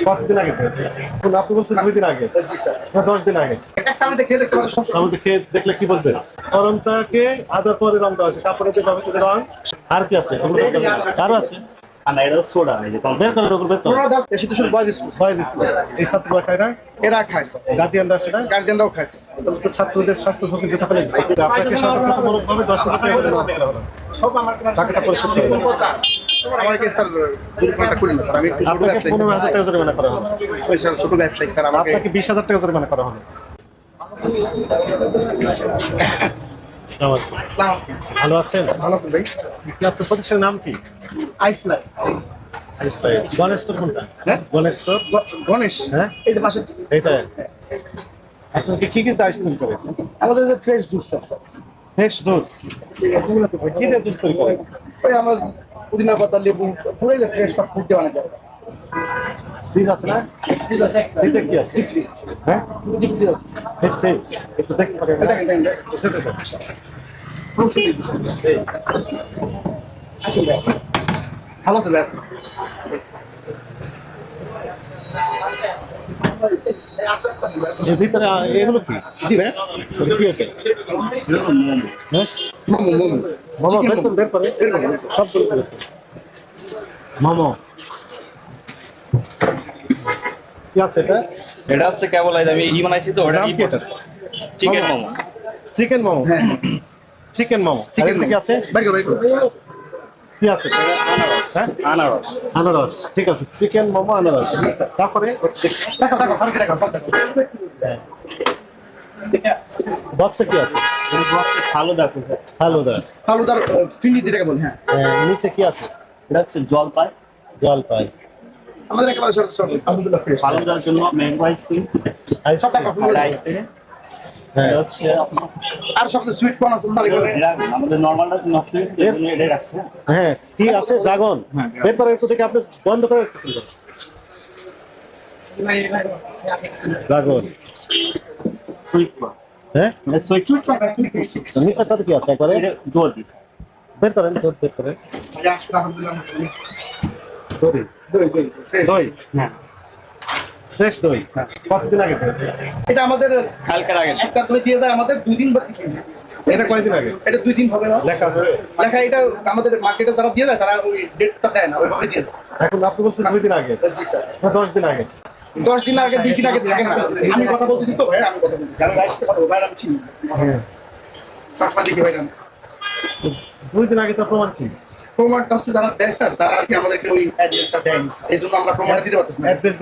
কতদিন আগে? আপনি বলছেন 2 দিন আগে। জি স্যার। না 10 দিন আগে। এক চামচে খেয়ে দেখতে পারেন। চামচ খেয়ে দেখলে কি বলবেন? গরম চাকে হাজার পরে রং দেওয়া আছে, কাপড়ে যে ব্যবহৃত যে রং। আর কি আছে? আরো আছে। না এটা সোডা এই যে বের করেন ওগুলো বের করেন। পুরোটা দাও বেশি তো শুধু বয়েজ স্কুল। Boys school. এই ছাত্ররা খায় না? এরা খায় স্যার। গার্ডিয়ানরা আসে না? গার্জিয়ানরাও খায় স্যার। তাহলে তো ছাত্রদের স্বাস্থ্য ঝুঁকি বৃথা ফেলে দিচ্ছে। আপনাকে সর্বপ্রথমভাবে 10,000 টাকা জরিমানা করা হলো। টাকাটা পরিশোধ করে দেন। আমাকে স্যার দুর্ঘটনা করি না স্যার। আমি একটু ছোট আপনাকে ব্যবসায়ী। 15,000 টাকা জরিমানা করা হলো। ওই স্যার ছোট ব্যবসায়ী স্যার আমাকে আপনাকে 20,000 টাকা জরিমানা করা হলো। নমস্কার। ভালো আছেন? ভালো আছেন ভাই? আপনার প্রতিষ্ঠানের নাম কি? আইসল্যান্ড। গণেশ স্টোর কোনটা? হ্যাঁ? গণেশ স্টোর? গণেশ। হ্যাঁ? এই যে পাশে এইটা। আপনাকে কি কি আইস তৈরি করেন? আমাদের যে fresh juice sir. Fresh juice. কি দিয়ে জুস তৈরি করেন? ওই আমরা পুদিনা পাতা লেবু পুরো ফ্রেশ সব ফুটতে বানাই দেয়। ফ্রিজ আছে না? ফ্রিজে কি আছে? হ্যাঁ? ফ্রিজ। একটু দেখতে পারেন? দেখেন দেখেন। আসেন ভাই। ভালো আছে ভাই। আস্তে আস্তে ভাই। এর ভিতরে এগুলো কি? জি ভাই। এটা কি আছে? হ্যাঁ? মোমো মোমো। মোমো বের করে। সব বের করে। মোমো। কি আছে এটা? এটা হচ্ছে কেবল আমি বানাইছি তো ওটা নাম কি এটা? চিকেন মোমো। চিকেন মোমো। হ্যাঁ। চিকেন মোমো। চিকেন কি আছে? বাইরে বাইরে। কি আছে? হ্যাঁ? আনারস। আনারস। ঠিক আছে। চিকেন মোমো আনারস। তারপরে দেখো দেখো সরকে দেখো সব দেখো। বক্সে কি আছে? ফালুদা দেখো। ফালুদা। ফালুদার ফিন্নি যেটাকে বলে হ্যাঁ। নিচে কি আছে? এটা হচ্ছে জলপাই। জলপাই। আমাদের একেবারে সব আলহামদুলিল্লাহ ফ্রেশ। ফালুদার জন্য ম্যাঙ্গো আইসক্রিম। সব দেখো হ্যাঁ। হচ্ছে আর সব সুইট কর্ন আছে স্যার এখানে। আমাদের নর্মালটা নষ্ট হয়ে গেছে এজন্য এটাই রাখছে। হ্যাঁ, কি আছে? ড্রাগন। বের করে একটু থেকে আপনি বন্ধ করে রাখতেছিলেন। ড্রাগন। Sweet corn. হ্যাঁ? এটা সুইট নিচেরটাতে কি আছে একবারে? এটা দই দিছে। বের করেন, বের করেন। আলহামদুলিল্লাহ। দই। দই দই ফ্রেশ। দই। হ্যাঁ। ফ্রেশ দই। কতদিন আগে? এটা আমাদের কালকের আগে। একটা দই দিয়ে দেয় আমাদের 2 দিন বাকি। এটা কয়দিন আগে? এটা 2 দিন হবে না। লেখা আছে। লেখা এটা আমাদের মার্কেটে যারা দিয়ে দেয় তারা ওই ডেটটা দেয় না ওইভাবে দিয়ে দেয়। এখন আপনি বলছেন 2 দিন আগে। জি স্যার। না 10 দিন আগে। 10 দিন আগে 20 দিন আগে থাকে না। আমি কথা বলতেছি তো ভাই আমি কথা বলছি। আমি ভাইয়ের সাথে কথা বলবো ভাই আমি চিনি। হ্যাঁ। সবসময় দেখি ভাই আমি। 2 দিন আগে তো প্রমাণ কি? প্রমাণটা হচ্ছে যারা দেয় স্যার তারা আর কি আমাদেরকে ওই অ্যাড্রেসটা দেয় এই জন্য আমরা প্রমাণটা দিতে পারতেছি না। অ্যাড্রেস